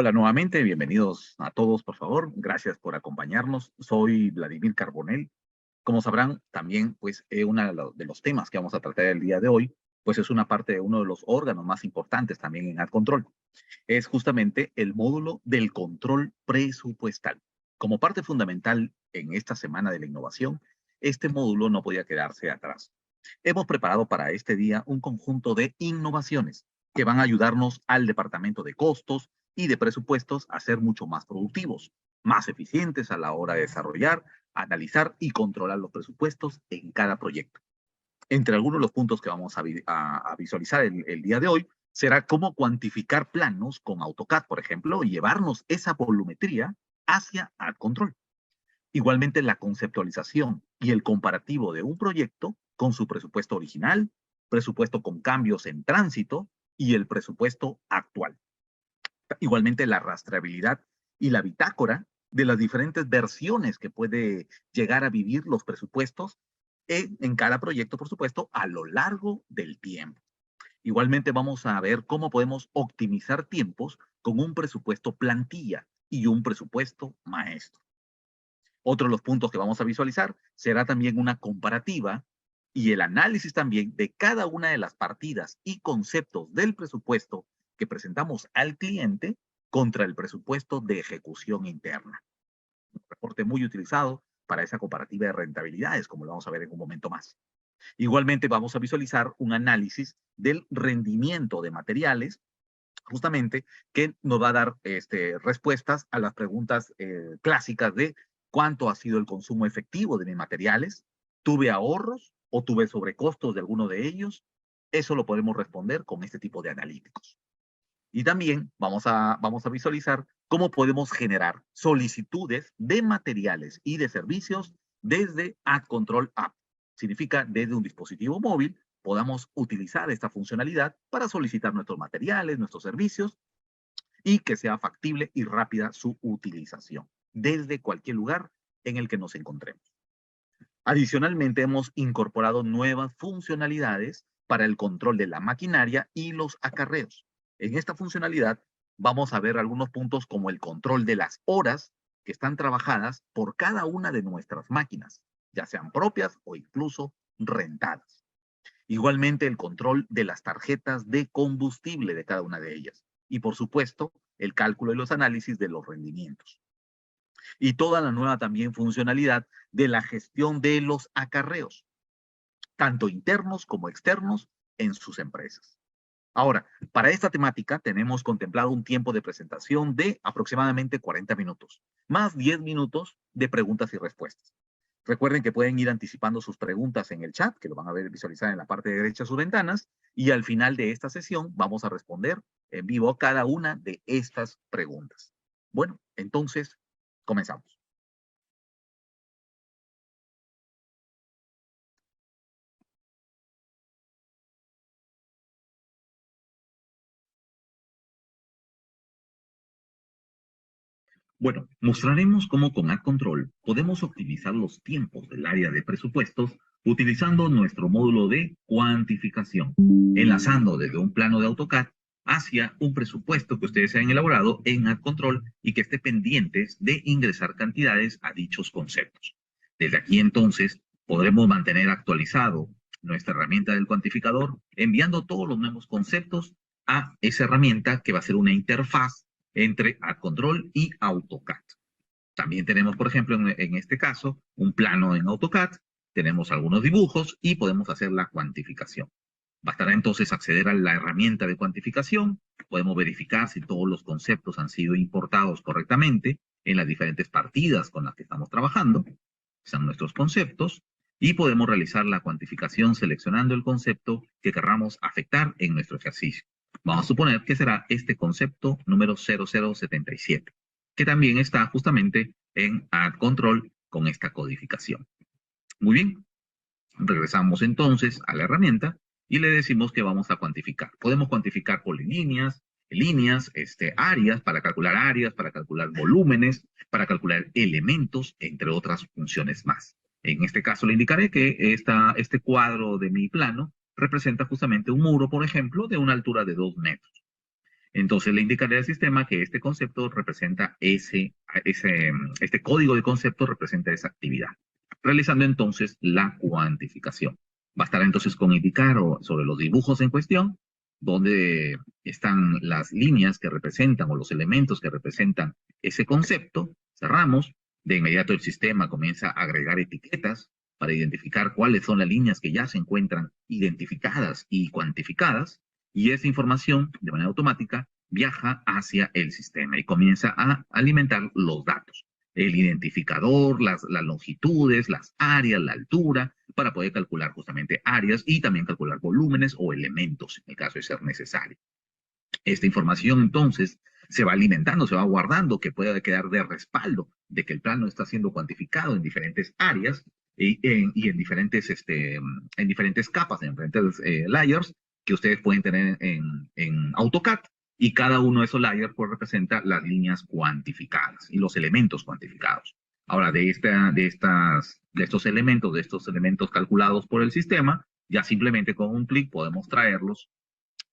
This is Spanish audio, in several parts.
Hola nuevamente, bienvenidos a todos, por favor. Gracias por acompañarnos. Soy Vladimir Carbonell. Como sabrán, también, pues, uno de los temas que vamos a tratar el día de hoy, pues es una parte de uno de los órganos más importantes también en AdControl. Es justamente el módulo del control presupuestal. Como parte fundamental en esta semana de la innovación, este módulo no podía quedarse atrás. Hemos preparado para este día un conjunto de innovaciones que van a ayudarnos al departamento de costos y de presupuestos a ser mucho más productivos, más eficientes a la hora de desarrollar, analizar y controlar los presupuestos en cada proyecto. Entre algunos de los puntos que vamos a visualizar el día de hoy será cómo cuantificar planos con AutoCAD, por ejemplo, y llevarnos esa volumetría hacia AdControl. Igualmente, la conceptualización y el comparativo de un proyecto con su presupuesto original, presupuesto con cambios en tránsito y el presupuesto actual. Igualmente, la rastreabilidad y la bitácora de las diferentes versiones que puede llegar a vivir los presupuestos en cada proyecto, por supuesto, a lo largo del tiempo. Igualmente, vamos a ver cómo podemos optimizar tiempos con un presupuesto plantilla y un presupuesto maestro. Otro de los puntos que vamos a visualizar será también una comparativa y el análisis también de cada una de las partidas y conceptos del presupuesto que presentamos al cliente contra el presupuesto de ejecución interna. Un reporte muy utilizado para esa comparativa de rentabilidades, como lo vamos a ver en un momento más. Igualmente vamos a visualizar un análisis del rendimiento de materiales, justamente que nos va a dar respuestas a las preguntas clásicas de cuánto ha sido el consumo efectivo de mis materiales, tuve ahorros o tuve sobrecostos de alguno de ellos. Eso lo podemos responder con este tipo de analíticos. Y también vamos a visualizar cómo podemos generar solicitudes de materiales y de servicios desde AdControl App. Significa desde un dispositivo móvil podamos utilizar esta funcionalidad para solicitar nuestros materiales, nuestros servicios y que sea factible y rápida su utilización desde cualquier lugar en el que nos encontremos. Adicionalmente, hemos incorporado nuevas funcionalidades para el control de la maquinaria y los acarreos. En esta funcionalidad vamos a ver algunos puntos como el control de las horas que están trabajadas por cada una de nuestras máquinas, ya sean propias o incluso rentadas. Igualmente, el control de las tarjetas de combustible de cada una de ellas. Y por supuesto, el cálculo y los análisis de los rendimientos. Y toda la nueva también funcionalidad de la gestión de los acarreos, tanto internos como externos en sus empresas. Ahora, para esta temática tenemos contemplado un tiempo de presentación de aproximadamente 40 minutos, más 10 minutos de preguntas y respuestas. Recuerden que pueden ir anticipando sus preguntas en el chat, que lo van a ver visualizar en la parte derecha de sus ventanas, y al final de esta sesión vamos a responder en vivo cada una de estas preguntas. Bueno, entonces, comenzamos. Bueno, mostraremos cómo con AdControl podemos optimizar los tiempos del área de presupuestos utilizando nuestro módulo de cuantificación, enlazando desde un plano de AutoCAD hacia un presupuesto que ustedes hayan elaborado en AdControl y que esté pendientes de ingresar cantidades a dichos conceptos. Desde aquí entonces podremos mantener actualizado nuestra herramienta del cuantificador enviando todos los nuevos conceptos a esa herramienta que va a ser una interfaz entre AdControl y AutoCAD. También tenemos, por ejemplo, en este caso, un plano en AutoCAD, tenemos algunos dibujos y podemos hacer la cuantificación. Bastará entonces acceder a la herramienta de cuantificación, podemos verificar si todos los conceptos han sido importados correctamente en las diferentes partidas con las que estamos trabajando, son nuestros conceptos, y podemos realizar la cuantificación seleccionando el concepto que querramos afectar en nuestro ejercicio. Vamos a suponer que será este concepto número 0077, que también está justamente en AdControl con esta codificación. Muy bien, regresamos entonces a la herramienta y le decimos que vamos a cuantificar. Podemos cuantificar polilíneas, líneas, áreas, para calcular volúmenes, para calcular elementos, entre otras funciones más. En este caso le indicaré que este cuadro de mi plano representa justamente un muro, por ejemplo, de una altura de 2 metros. Entonces le indicaré al sistema que este concepto representa este código de concepto representa esa actividad, realizando entonces la cuantificación. Bastará entonces con indicar sobre los dibujos en cuestión, donde están las líneas que representan o los elementos que representan ese concepto. Cerramos. De inmediato el sistema comienza a agregar etiquetas para identificar cuáles son las líneas que ya se encuentran identificadas y cuantificadas, y esa información de manera automática viaja hacia el sistema y comienza a alimentar los datos. El identificador, las longitudes, las áreas, la altura, para poder calcular justamente áreas y también calcular volúmenes o elementos, en el caso de ser necesario. Esta información entonces se va alimentando, se va guardando, que pueda quedar de respaldo de que el plano está siendo cuantificado en diferentes áreas y en diferentes capas, en diferentes layers que ustedes pueden tener en AutoCAD. Y cada uno de esos layers pues representa las líneas cuantificadas y los elementos cuantificados. Ahora, de estos elementos calculados por el sistema, ya simplemente con un clic podemos traerlos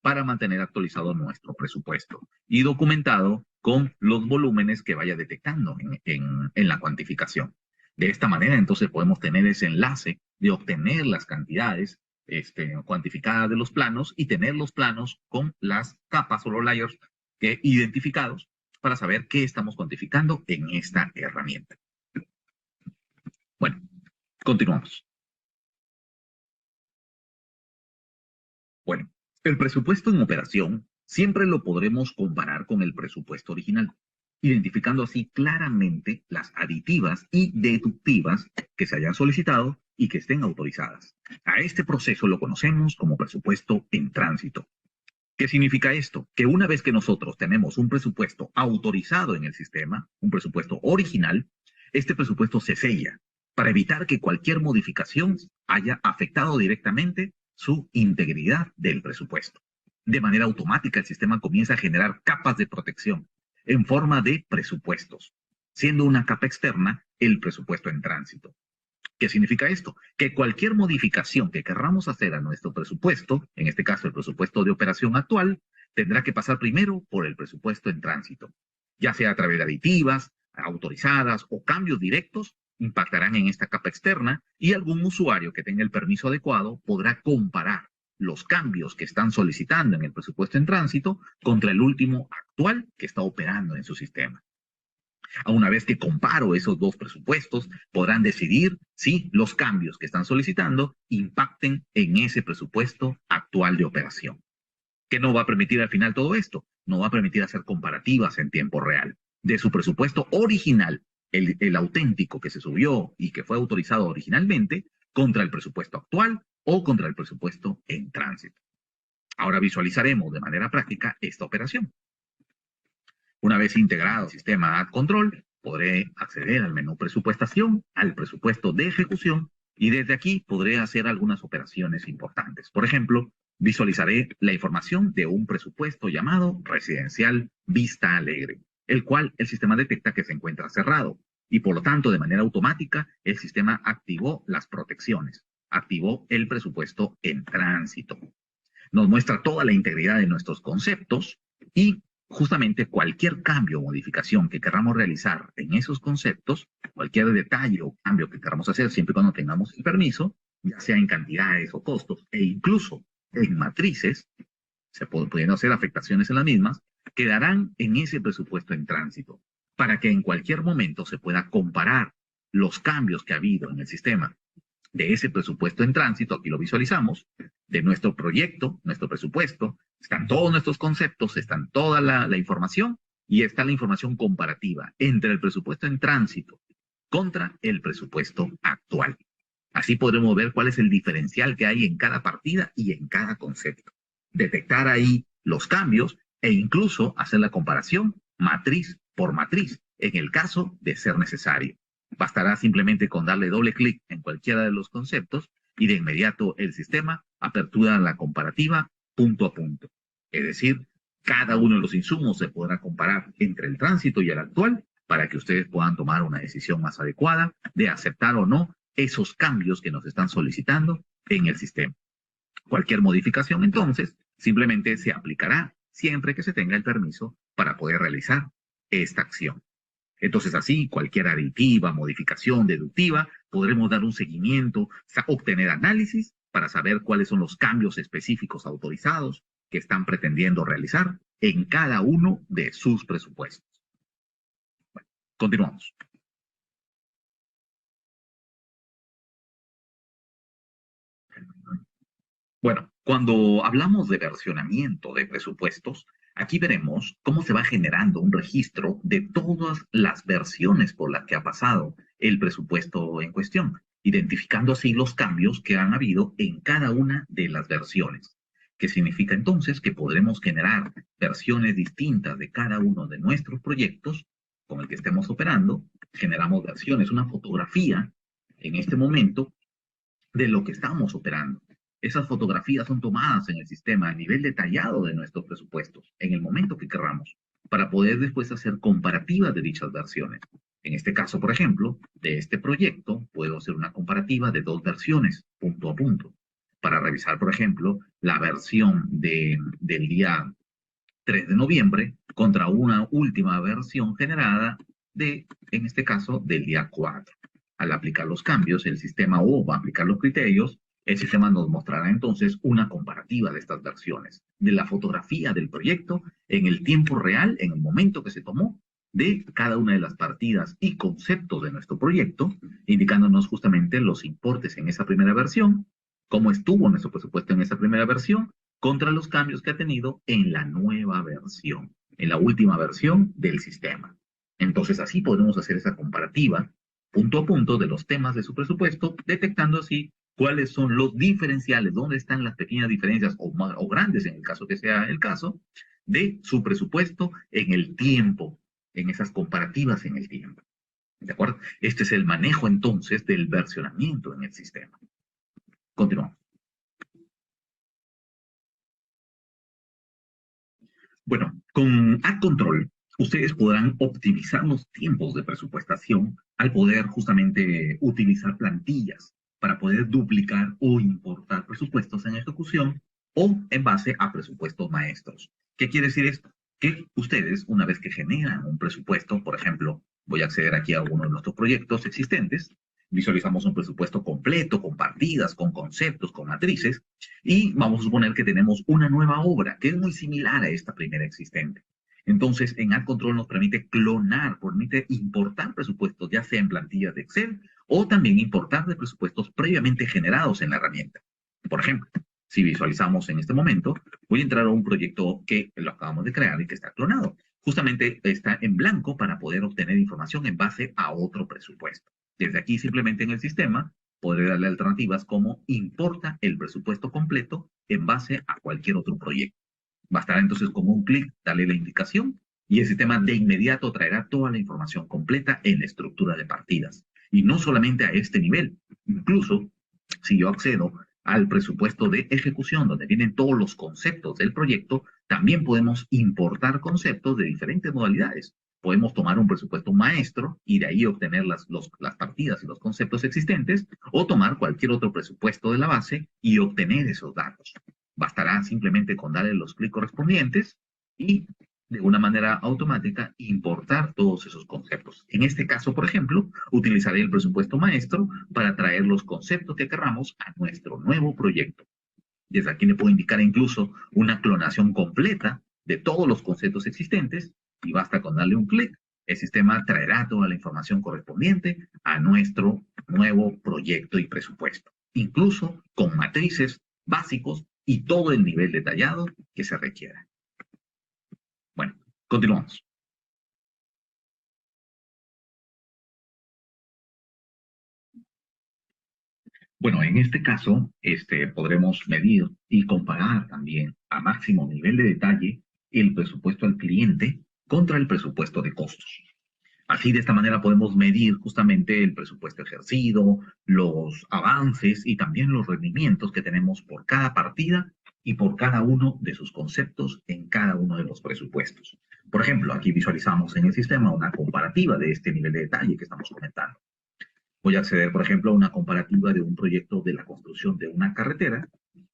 para mantener actualizado nuestro presupuesto y documentado con los volúmenes que vaya detectando en la cuantificación. De esta manera, entonces, podemos tener ese enlace de obtener las cantidades cuantificadas de los planos y tener los planos con las capas o los layers identificados para saber qué estamos cuantificando en esta herramienta. Bueno, continuamos. Bueno, el presupuesto en operación siempre lo podremos comparar con el presupuesto original, identificando así claramente las aditivas y deductivas que se hayan solicitado y que estén autorizadas. A este proceso lo conocemos como presupuesto en tránsito. ¿Qué significa esto? Que una vez que nosotros tenemos un presupuesto autorizado en el sistema, un presupuesto original, este presupuesto se sella para evitar que cualquier modificación haya afectado directamente su integridad del presupuesto. De manera automática, el sistema comienza a generar capas de protección en forma de presupuestos, siendo una capa externa el presupuesto en tránsito. ¿Qué significa esto? Que cualquier modificación que querramos hacer a nuestro presupuesto, en este caso el presupuesto de operación actual, tendrá que pasar primero por el presupuesto en tránsito, ya sea a través de aditivas, autorizadas o cambios directos, impactarán en esta capa externa y algún usuario que tenga el permiso adecuado podrá comparar los cambios que están solicitando en el presupuesto en tránsito contra el último actual que está operando en su sistema. Una vez que comparo esos dos presupuestos, podrán decidir si los cambios que están solicitando impacten en ese presupuesto actual de operación. ¿Qué no va a permitir al final todo esto? No va a permitir hacer comparativas en tiempo real de su presupuesto original, el auténtico que se subió y que fue autorizado originalmente, contra el presupuesto actual o contra el presupuesto en tránsito. Ahora visualizaremos de manera práctica esta operación. Una vez integrado el sistema Ad Control, podré acceder al menú Presupuestación, al presupuesto de ejecución, y desde aquí podré hacer algunas operaciones importantes. Por ejemplo, visualizaré la información de un presupuesto llamado Residencial Vista Alegre, el cual el sistema detecta que se encuentra cerrado, y por lo tanto, de manera automática, el sistema activó las protecciones, activó el presupuesto en tránsito. Nos muestra toda la integridad de nuestros conceptos y justamente cualquier cambio o modificación que queramos realizar en esos conceptos, cualquier detalle o cambio que queramos hacer siempre y cuando tengamos el permiso, ya sea en cantidades o costos e incluso en matrices, se pueden hacer afectaciones en las mismas, quedarán en ese presupuesto en tránsito para que en cualquier momento se pueda comparar los cambios que ha habido en el sistema de ese presupuesto en tránsito. Aquí lo visualizamos, de nuestro proyecto, nuestro presupuesto, están todos nuestros conceptos, están toda la información y está la información comparativa entre el presupuesto en tránsito contra el presupuesto actual. Así podremos ver cuál es el diferencial que hay en cada partida y en cada concepto. Detectar ahí los cambios e incluso hacer la comparación matriz por matriz en el caso de ser necesario. Bastará simplemente con darle doble clic en cualquiera de los conceptos y de inmediato el sistema apertura la comparativa punto a punto. Es decir, cada uno de los insumos se podrá comparar entre el tránsito y el actual para que ustedes puedan tomar una decisión más adecuada de aceptar o no esos cambios que nos están solicitando en el sistema. Cualquier modificación, entonces, simplemente se aplicará siempre que se tenga el permiso para poder realizar esta acción. Entonces, así, cualquier aditiva, modificación, deductiva, podremos dar un seguimiento, obtener análisis para saber cuáles son los cambios específicos autorizados que están pretendiendo realizar en cada uno de sus presupuestos. Bueno, continuamos. Bueno, cuando hablamos de versionamiento de presupuestos, aquí veremos cómo se va generando un registro de todas las versiones por las que ha pasado el presupuesto en cuestión, identificando así los cambios que han habido en cada una de las versiones, que significa entonces que podremos generar versiones distintas de cada uno de nuestros proyectos con el que estemos operando, generamos versiones, una fotografía en este momento de lo que estamos operando. Esas fotografías son tomadas en el sistema a nivel detallado de nuestros presupuestos, en el momento que querramos, para poder después hacer comparativas de dichas versiones. En este caso, por ejemplo, de este proyecto, puedo hacer una comparativa de dos versiones, punto a punto, para revisar, por ejemplo, la versión del día 3 de noviembre contra una última versión generada en este caso, del día 4. Al aplicar los cambios, el sistema o va a aplicar los criterios, el sistema nos mostrará entonces una comparativa de estas versiones, de la fotografía del proyecto en el tiempo real, en el momento que se tomó, de cada una de las partidas y conceptos de nuestro proyecto, indicándonos justamente los importes en esa primera versión, cómo estuvo nuestro presupuesto en esa primera versión, contra los cambios que ha tenido en la nueva versión, en la última versión del sistema. Entonces así podemos hacer esa comparativa punto a punto de los temas de su presupuesto, detectando así cuáles son los diferenciales, dónde están las pequeñas diferencias o grandes en el caso que sea el caso, de su presupuesto en el tiempo, en esas comparativas en el tiempo. ¿De acuerdo? Este es el manejo entonces del versionamiento en el sistema. Continuamos. Bueno, con AdControl, ustedes podrán optimizar los tiempos de presupuestación al poder justamente utilizar plantillas para poder duplicar o importar presupuestos en ejecución o en base a presupuestos maestros. ¿Qué quiere decir esto? Que ustedes, una vez que generan un presupuesto, por ejemplo, voy a acceder aquí a uno de nuestros proyectos existentes, visualizamos un presupuesto completo, con partidas, con conceptos, con matrices, y vamos a suponer que tenemos una nueva obra que es muy similar a esta primera existente. Entonces, en AdControl nos permite clonar, permite importar presupuestos, ya sea en plantillas de Excel o también importar de presupuestos previamente generados en la herramienta. Por ejemplo, si visualizamos en este momento, voy a entrar a un proyecto que lo acabamos de crear y que está clonado. Justamente está en blanco para poder obtener información en base a otro presupuesto. Desde aquí, simplemente en el sistema, podré darle alternativas como importa el presupuesto completo en base a cualquier otro proyecto. Bastará entonces con un clic darle la indicación y el sistema de inmediato traerá toda la información completa en la estructura de partidas. Y no solamente a este nivel, incluso si yo accedo al presupuesto de ejecución, donde vienen todos los conceptos del proyecto, también podemos importar conceptos de diferentes modalidades. Podemos tomar un presupuesto maestro y de ahí obtener las partidas y los conceptos existentes, o tomar cualquier otro presupuesto de la base y obtener esos datos. Bastará simplemente con darle los clics correspondientes y de una manera automática importar todos esos conceptos. En este caso, por ejemplo, utilizaré el presupuesto maestro para traer los conceptos que queramos a nuestro nuevo proyecto. Desde aquí le puedo indicar incluso una clonación completa de todos los conceptos existentes y basta con darle un clic. El sistema traerá toda la información correspondiente a nuestro nuevo proyecto y presupuesto, incluso con matrices básicos y todo el nivel detallado que se requiera. Bueno, continuamos. Bueno, en este caso, podremos medir y comparar también a máximo nivel de detalle el presupuesto al cliente contra el presupuesto de costos. Así, de esta manera podemos medir justamente el presupuesto ejercido, los avances y también los rendimientos que tenemos por cada partida y por cada uno de sus conceptos en cada uno de los presupuestos. Por ejemplo, aquí visualizamos en el sistema una comparativa de este nivel de detalle que estamos comentando. Voy a acceder, por ejemplo, a una comparativa de un proyecto de la construcción de una carretera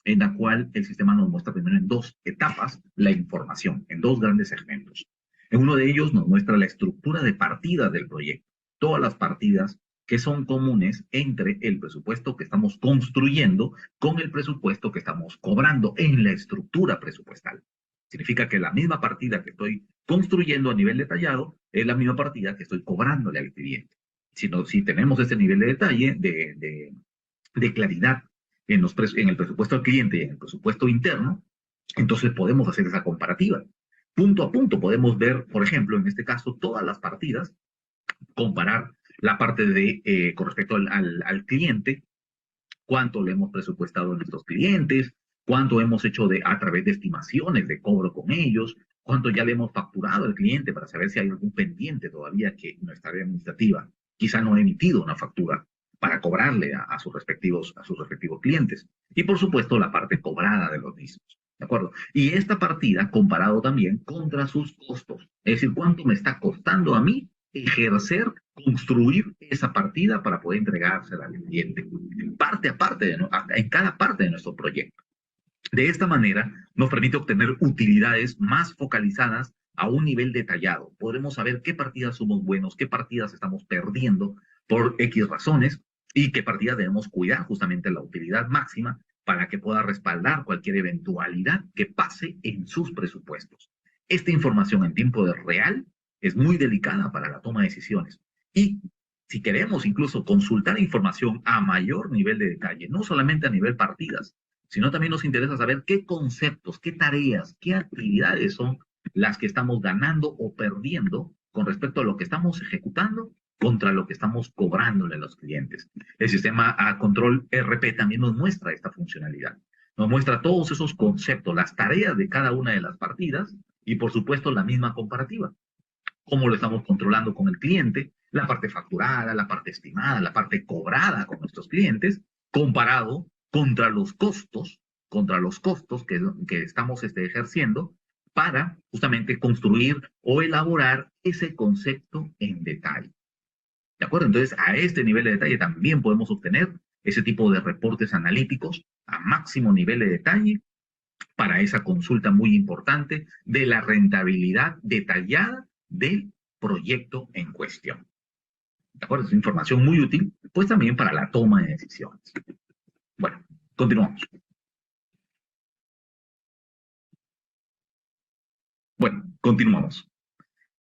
en la cual el sistema nos muestra primero en dos etapas la información, en dos grandes segmentos. En uno de ellos nos muestra la estructura de partida del proyecto, todas las partidas que son comunes entre el presupuesto que estamos construyendo con el presupuesto que estamos cobrando en la estructura presupuestal. Significa que la misma partida que estoy construyendo a nivel detallado es la misma partida que estoy cobrándole al cliente. Si tenemos ese nivel de detalle, de claridad en el presupuesto del cliente y en el presupuesto interno, entonces podemos hacer esa comparativa. Punto a punto podemos ver, por ejemplo, en este caso, todas las partidas, comparar la parte con respecto al cliente, cuánto le hemos presupuestado a nuestros clientes, cuánto hemos hecho a través de estimaciones de cobro con ellos, cuánto ya le hemos facturado al cliente para saber si hay algún pendiente todavía que nuestra área administrativa quizá no ha emitido una factura para cobrarle a sus respectivos clientes. Y por supuesto la parte cobrada de los mismos. ¿De acuerdo? Y esta partida comparado también contra sus costos. Es decir, cuánto me está costando a mí ejercer, construir esa partida para poder entregársela al cliente, parte a parte, en cada parte de nuestro proyecto. De esta manera, nos permite obtener utilidades más focalizadas a un nivel detallado. Podremos saber qué partidas somos buenos, qué partidas estamos perdiendo por X razones y qué partidas debemos cuidar justamente la utilidad máxima para que pueda respaldar cualquier eventualidad que pase en sus presupuestos. Esta información en tiempo real es muy delicada para la toma de decisiones. Y si queremos incluso consultar información a mayor nivel de detalle, no solamente a nivel partidas, sino también nos interesa saber qué conceptos, qué tareas, qué actividades son las que estamos ganando o perdiendo con respecto a lo que estamos ejecutando contra lo que estamos cobrándole a los clientes. El sistema a control RP también nos muestra esta funcionalidad. Nos muestra todos esos conceptos, las tareas de cada una de las partidas y por supuesto la misma comparativa. Cómo lo estamos controlando con el cliente, la parte facturada, la parte estimada, la parte cobrada con nuestros clientes, comparado contra los costos que estamos ejerciendo para justamente construir o elaborar ese concepto en detalle. ¿De acuerdo? Entonces, a este nivel de detalle también podemos obtener ese tipo de reportes analíticos a máximo nivel de detalle para esa consulta muy importante de la rentabilidad detallada del proyecto en cuestión. ¿De acuerdo? Es información muy útil, pues también para la toma de decisiones. Bueno, continuamos. Bueno, continuamos.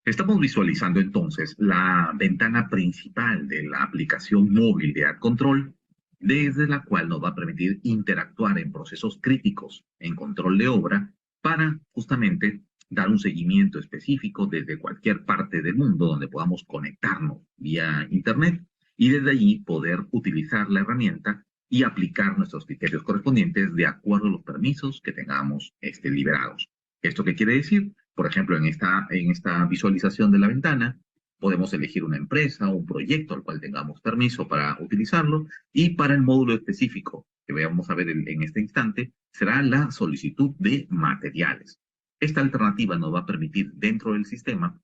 Estamos visualizando entonces la ventana principal de la aplicación móvil de AdControl, desde la cual nos va a permitir interactuar en procesos críticos en control de obra para justamente dar un seguimiento específico desde cualquier parte del mundo donde podamos conectarnos vía Internet y desde allí poder utilizar la herramienta y aplicar nuestros criterios correspondientes de acuerdo a los permisos que tengamos liberados. ¿Esto qué quiere decir? Por ejemplo, en esta visualización de la ventana, podemos elegir una empresa o un proyecto al cual tengamos permiso para utilizarlo y para el módulo específico que vamos a ver en este instante será la solicitud de materiales. Esta alternativa nos va a permitir dentro del sistema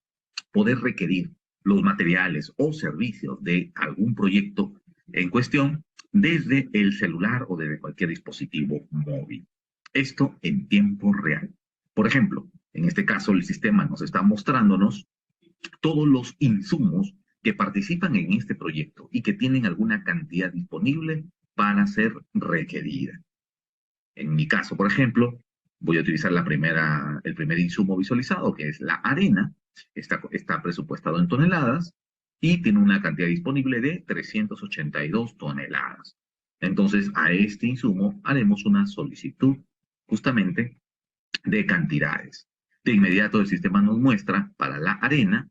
poder requerir los materiales o servicios de algún proyecto en cuestión desde el celular o desde cualquier dispositivo móvil. Esto en tiempo real. Por ejemplo, en este caso el sistema nos está mostrándonos todos los insumos que participan en este proyecto y que tienen alguna cantidad disponible para ser requerida. En mi caso, por ejemplo, voy a utilizar el primer insumo visualizado, que es la arena. Está presupuestado en toneladas y tiene una cantidad disponible de 382 toneladas. Entonces, a este insumo haremos una solicitud justamente de cantidades. De inmediato el sistema nos muestra para la arena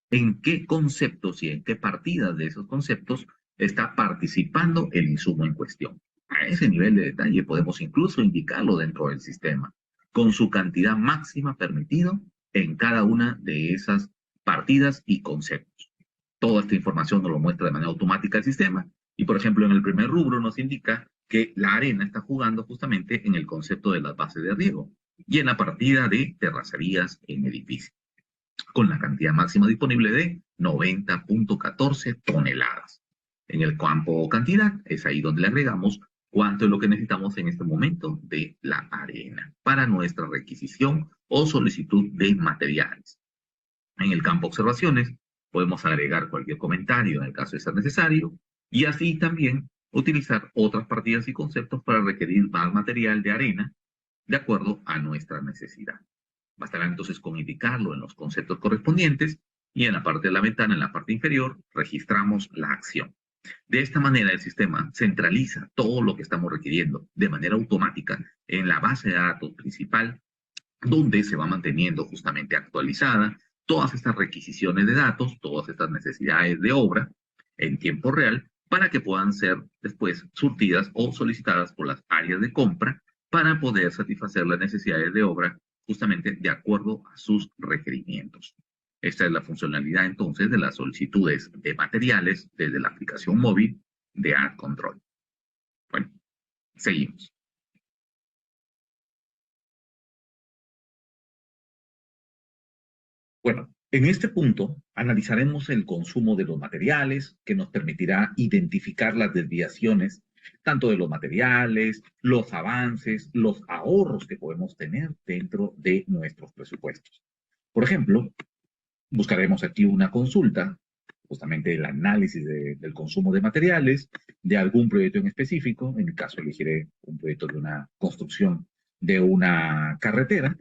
en qué conceptos y en qué partidas de esos conceptos está participando el insumo en cuestión. A ese nivel de detalle podemos incluso indicarlo dentro del sistema, con su cantidad máxima permitido en cada una de esas partidas y conceptos. Toda esta información nos lo muestra de manera automática el sistema y, por ejemplo, en el primer rubro nos indica que la arena está jugando justamente en el concepto de las bases de riego y en la partida de terracerías en edificio, con la cantidad máxima disponible de 90.14 toneladas. En el campo cantidad es ahí donde le agregamos cuánto es lo que necesitamos en este momento de la arena para nuestra requisición o solicitud de materiales. En el campo observaciones podemos agregar cualquier comentario en el caso de ser necesario y así también utilizar otras partidas y conceptos para requerir más material de arena de acuerdo a nuestra necesidad. Bastará entonces con indicarlo en los conceptos correspondientes y en la parte de la ventana, en la parte inferior, registramos la acción. De esta manera, el sistema centraliza todo lo que estamos requiriendo de manera automática en la base de datos principal, donde se va manteniendo justamente actualizada todas estas requisiciones de datos, todas estas necesidades de obra en tiempo real, para que puedan ser después surtidas o solicitadas por las áreas de compra para poder satisfacer las necesidades de obra justamente de acuerdo a sus requerimientos. Esta es la funcionalidad entonces de las solicitudes de materiales desde la aplicación móvil de AdControl. Bueno, seguimos. Bueno, en este punto analizaremos el consumo de los materiales que nos permitirá identificar las desviaciones tanto de los materiales, los avances, los ahorros que podemos tener dentro de nuestros presupuestos. Por ejemplo, buscaremos aquí una consulta, justamente el análisis del consumo de materiales, de algún proyecto en específico. En mi caso elegiré un proyecto de una construcción de una carretera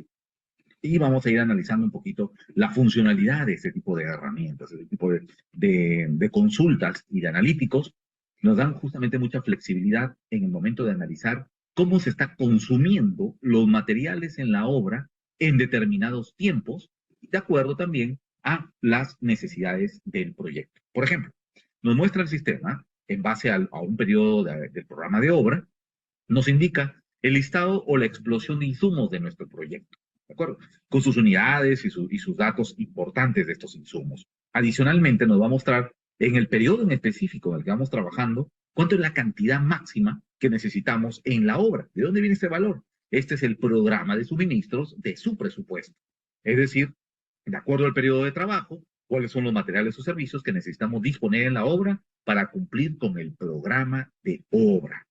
y vamos a ir analizando un poquito la funcionalidad de este tipo de herramientas, este tipo de consultas y de analíticos. Nos dan justamente mucha flexibilidad en el momento de analizar cómo se está consumiendo los materiales en la obra en determinados tiempos, de acuerdo también a las necesidades del proyecto. Por ejemplo, nos muestra el sistema, en base a un periodo del programa de obra, nos indica el listado o la explosión de insumos de nuestro proyecto, ¿de acuerdo? Con sus unidades y sus datos importantes de estos insumos. Adicionalmente, nos va a mostrar en el periodo en específico en el que vamos trabajando cuánto es la cantidad máxima que necesitamos en la obra. ¿De dónde viene este valor? Este es el programa de suministros de su presupuesto. Es decir, de acuerdo al periodo de trabajo, cuáles son los materiales o servicios que necesitamos disponer en la obra para cumplir con el programa de obra.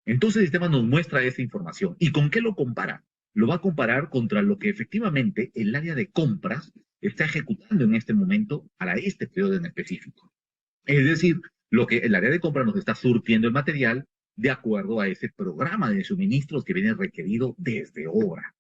Entonces el sistema nos muestra esa información. ¿Y con qué lo compara? Lo va a comparar contra lo que efectivamente el área de compras está ejecutando en este momento para este periodo en específico. Es decir, lo que el área de compra nos está surtiendo el material de acuerdo a ese programa de suministros que viene requerido desde obra.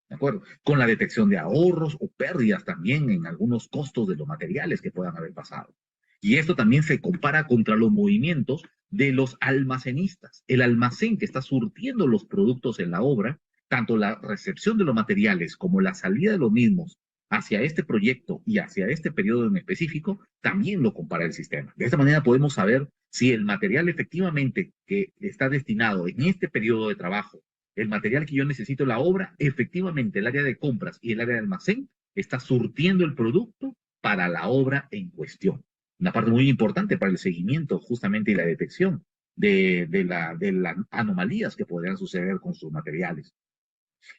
¿De acuerdo? Con la detección de ahorros o pérdidas también en algunos costos de los materiales que puedan haber pasado. Y esto también se compara contra los movimientos de los almacenistas. El almacén que está surtiendo los productos en la obra, tanto la recepción de los materiales como la salida de los mismos hacia este proyecto y hacia este periodo en específico, también lo compara el sistema. De esta manera podemos saber si el material efectivamente que está destinado en este periodo de trabajo, el material que yo necesito en la obra, efectivamente el área de compras y el área de almacén está surtiendo el producto para la obra en cuestión. Una parte muy importante para el seguimiento justamente y la detección de las anomalías que podrían suceder con sus materiales.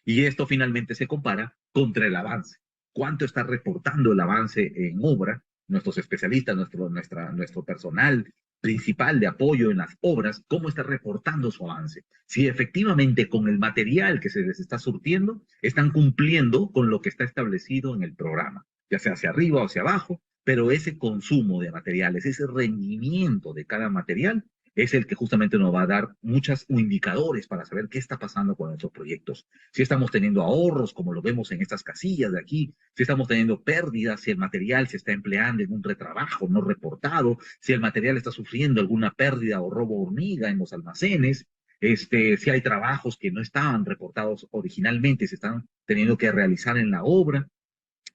Y esto finalmente se compara contra el avance. ¿Cuánto está reportando el avance en obra? Nuestros especialistas, nuestro personal principal de apoyo en las obras, ¿cómo está reportando su avance? Si efectivamente con el material que se les está surtiendo, están cumpliendo con lo que está establecido en el programa, ya sea hacia arriba o hacia abajo, pero ese consumo de materiales, ese rendimiento de cada material es el que justamente nos va a dar muchos indicadores para saber qué está pasando con nuestros proyectos. Si estamos teniendo ahorros, como lo vemos en estas casillas de aquí, si estamos teniendo pérdidas, si el material se está empleando en un retrabajo no reportado, si el material está sufriendo alguna pérdida o robo hormiga en los almacenes, si hay trabajos que no estaban reportados originalmente, se están teniendo que realizar en la obra,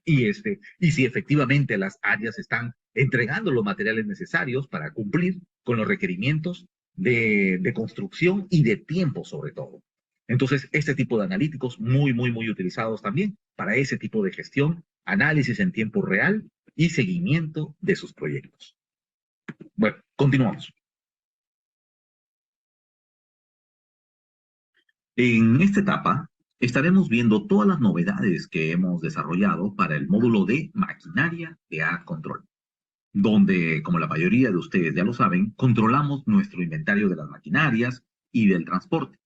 y si efectivamente las áreas están entregando los materiales necesarios para cumplir con los requerimientos de construcción y de tiempo sobre todo. Entonces, este tipo de analíticos muy utilizados también para ese tipo de gestión, análisis en tiempo real y seguimiento de sus proyectos. Bueno, continuamos. En esta etapa estaremos viendo todas las novedades que hemos desarrollado para el módulo de maquinaria de AdControl, donde, como la mayoría de ustedes ya lo saben, controlamos nuestro inventario de las maquinarias y del transporte.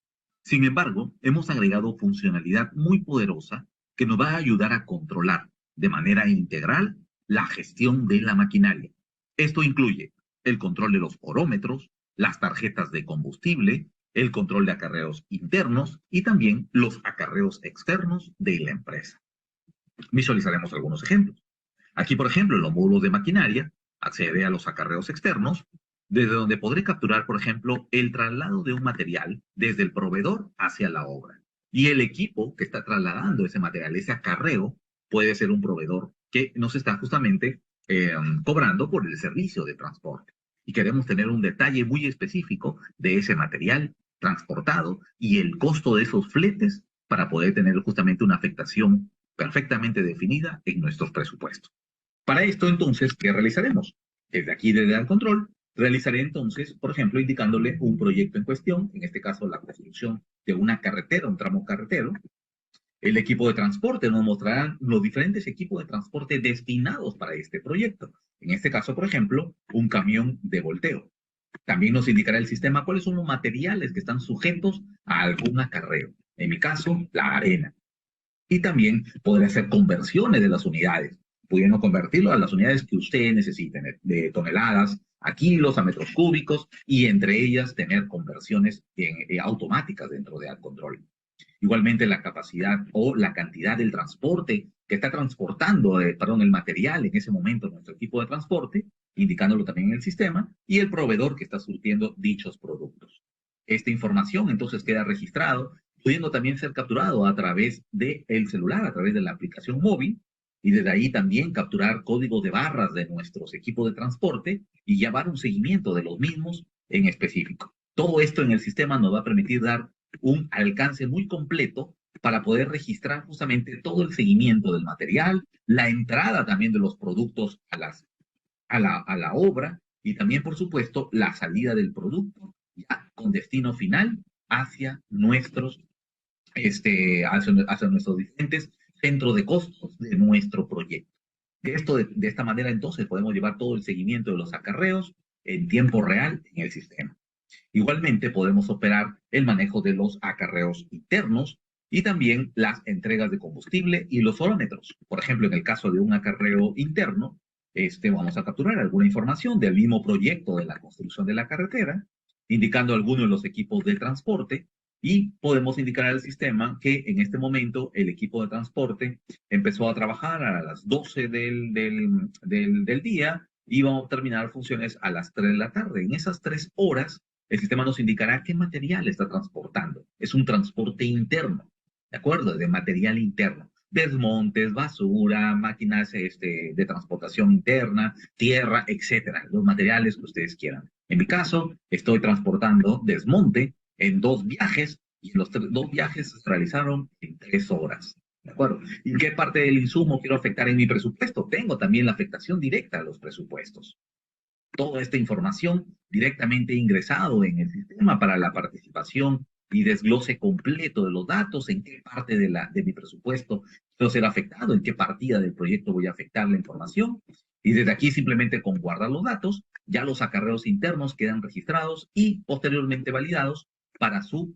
Sin embargo, hemos agregado funcionalidad muy poderosa que nos va a ayudar a controlar de manera integral la gestión de la maquinaria. Esto incluye el control de los orómetros, las tarjetas de combustible, el control de acarreos internos y también los acarreos externos de la empresa. Visualizaremos algunos ejemplos. Aquí, por ejemplo, en los módulos de maquinaria, accede a los acarreos externos, desde donde podré capturar, por ejemplo, el traslado de un material desde el proveedor hacia la obra. Y el equipo que está trasladando ese material, ese acarreo, puede ser un proveedor que nos está justamente cobrando por el servicio de transporte. Y queremos tener un detalle muy específico de ese material transportado y el costo de esos fletes para poder tener justamente una afectación perfectamente definida en nuestros presupuestos. Para esto, entonces, ¿qué realizaremos? Desde aquí, desde el control, realizaré entonces, por ejemplo, indicándole un proyecto en cuestión, en este caso la construcción de una carretera, un tramo carretero. El equipo de transporte nos mostrará los diferentes equipos de transporte destinados para este proyecto. En este caso, por ejemplo, un camión de volteo. También nos indicará el sistema cuáles son los materiales que están sujetos a algún acarreo. En mi caso, la arena. Y también podré hacer conversiones de las unidades, pudiendo convertirlo a las unidades que ustedes necesiten, de toneladas a kilos, a metros cúbicos, y entre ellas tener conversiones automáticas dentro de AdControl. Igualmente la capacidad o la cantidad del transporte que está transportando, el material en ese momento nuestro equipo de transporte, indicándolo también en el sistema, y el proveedor que está surtiendo dichos productos. Esta información entonces queda registrado, pudiendo también ser capturado a través del celular, a través de la aplicación móvil, y desde ahí también capturar códigos de barras de nuestros equipos de transporte y llevar un seguimiento de los mismos en específico. Todo esto en el sistema nos va a permitir dar un alcance muy completo para poder registrar justamente todo el seguimiento del material, la entrada también de los productos a la obra y también, por supuesto, la salida del producto ya con destino final hacia hacia nuestros diferentes centros de costos de nuestro proyecto. De esta manera, entonces, podemos llevar todo el seguimiento de los acarreos en tiempo real en el sistema. Igualmente podemos operar el manejo de los acarreos internos y también las entregas de combustible y los orómetros. Por ejemplo, en el caso de un acarreo interno, vamos a capturar alguna información del mismo proyecto de la construcción de la carretera, indicando algunos de los equipos de transporte y podemos indicar al sistema que en este momento el equipo de transporte empezó a trabajar a las 12 del día y vamos a terminar funciones a las 3 de la tarde. En esas 3 horas el sistema nos indicará qué material está transportando. Es un transporte interno, ¿de acuerdo? De material interno. Desmontes, basura, máquinas de transportación interna, tierra, etcétera. Los materiales que ustedes quieran. En mi caso, estoy transportando desmonte en 2 viajes y los 2 viajes se realizaron en 3 horas. ¿De acuerdo? ¿Y qué parte del insumo quiero afectar en mi presupuesto? Tengo también la afectación directa a los presupuestos. Toda esta información directamente ingresado en el sistema para la participación y desglose completo de los datos, en qué parte de mi presupuesto quiero ser afectado, en qué partida del proyecto voy a afectar la información. Y desde aquí simplemente con guardar los datos, ya los acarreos internos quedan registrados y posteriormente validados para su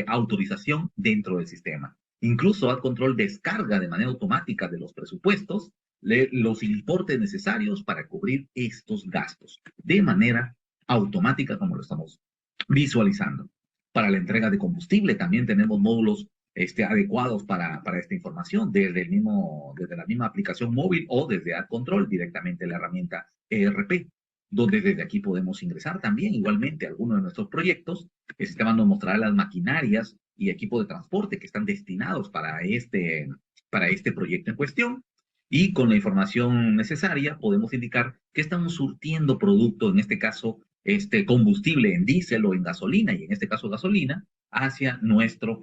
autorización dentro del sistema. Incluso AdControl descarga de manera automática de los presupuestos los importes necesarios para cubrir estos gastos de manera automática como lo estamos visualizando. Para la entrega de combustible también tenemos módulos adecuados para esta información desde la misma aplicación móvil o desde AdControl directamente la herramienta ERP, donde desde aquí podemos ingresar también igualmente algunos de nuestros proyectos. El sistema nos mostrará las maquinarias y equipos de transporte que están destinados para este proyecto en cuestión. Y con la información necesaria podemos indicar que estamos surtiendo producto, en este caso, combustible en diésel o en gasolina, y en este caso gasolina, hacia nuestro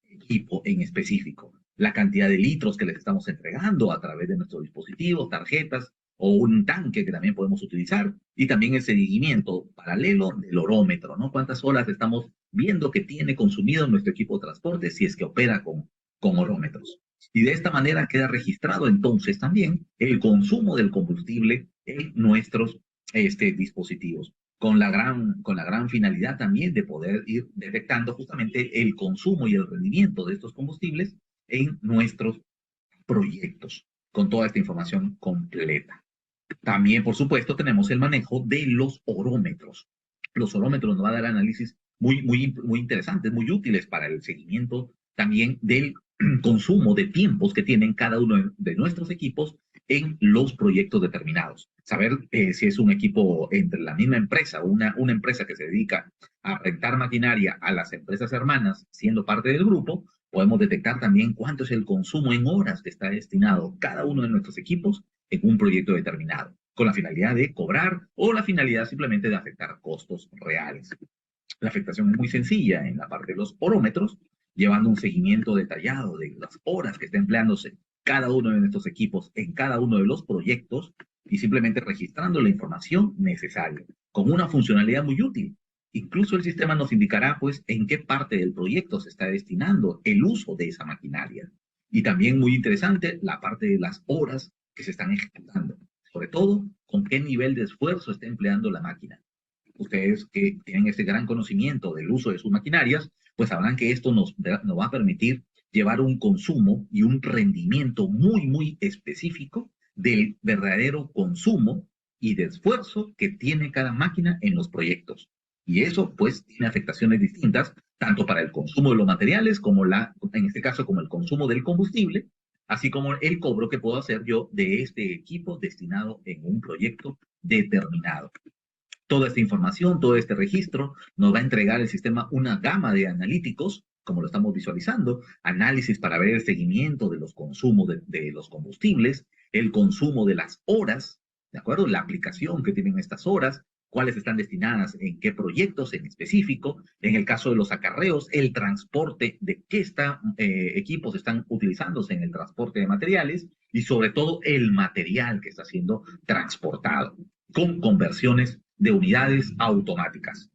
equipo en específico. La cantidad de litros que les estamos entregando a través de nuestros dispositivos, tarjetas o un tanque que también podemos utilizar, y también el seguimiento paralelo del orómetro, ¿no? ¿Cuántas horas estamos viendo que tiene consumido nuestro equipo de transporte si es que opera con orómetros? Y de esta manera queda registrado entonces también el consumo del combustible en nuestros dispositivos. con la gran finalidad también de poder ir detectando justamente el consumo y el rendimiento de estos combustibles en nuestros proyectos, con toda esta información completa. También, por supuesto, tenemos el manejo de los orómetros. Los orómetros nos van a dar análisis muy interesantes, muy útiles para el seguimiento también del consumo de tiempos que tienen cada uno de nuestros equipos en los proyectos determinados. Saber si es un equipo entre la misma empresa, una empresa que se dedica a rentar maquinaria a las empresas hermanas, siendo parte del grupo, podemos detectar también cuánto es el consumo en horas que está destinado cada uno de nuestros equipos en un proyecto determinado, con la finalidad de cobrar o la finalidad simplemente de afectar costos reales. La afectación es muy sencilla en la parte de los orómetros, llevando un seguimiento detallado de las horas que está empleándose cada uno de nuestros equipos en cada uno de los proyectos y simplemente registrando la información necesaria, con una funcionalidad muy útil. Incluso el sistema nos indicará, pues, en qué parte del proyecto se está destinando el uso de esa maquinaria. Y también muy interesante la parte de las horas que se están ejecutando, sobre todo con qué nivel de esfuerzo está empleando la máquina. Ustedes que tienen este gran conocimiento del uso de sus maquinarias, pues sabrán que esto nos va a permitir llevar un consumo y un rendimiento muy específico del verdadero consumo y de esfuerzo que tiene cada máquina en los proyectos. Y eso, pues, tiene afectaciones distintas, tanto para el consumo de los materiales, como en este caso, como el consumo del combustible, así como el cobro que puedo hacer yo de este equipo destinado en un proyecto determinado. Toda esta información, todo este registro, nos va a entregar el sistema una gama de analíticos, como lo estamos visualizando, análisis para ver el seguimiento de los consumos de los combustibles, el consumo de las horas, ¿de acuerdo? La aplicación que tienen estas horas, cuáles están destinadas en qué proyectos en específico, en el caso de los acarreos, el transporte de qué equipos están utilizándose en el transporte de materiales y sobre todo el material que está siendo transportado con conversiones de unidades automáticas.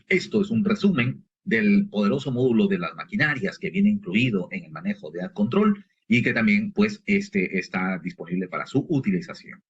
Esto es un resumen del poderoso módulo de las maquinarias que viene incluido en el manejo de control y que también pues está disponible para su utilización.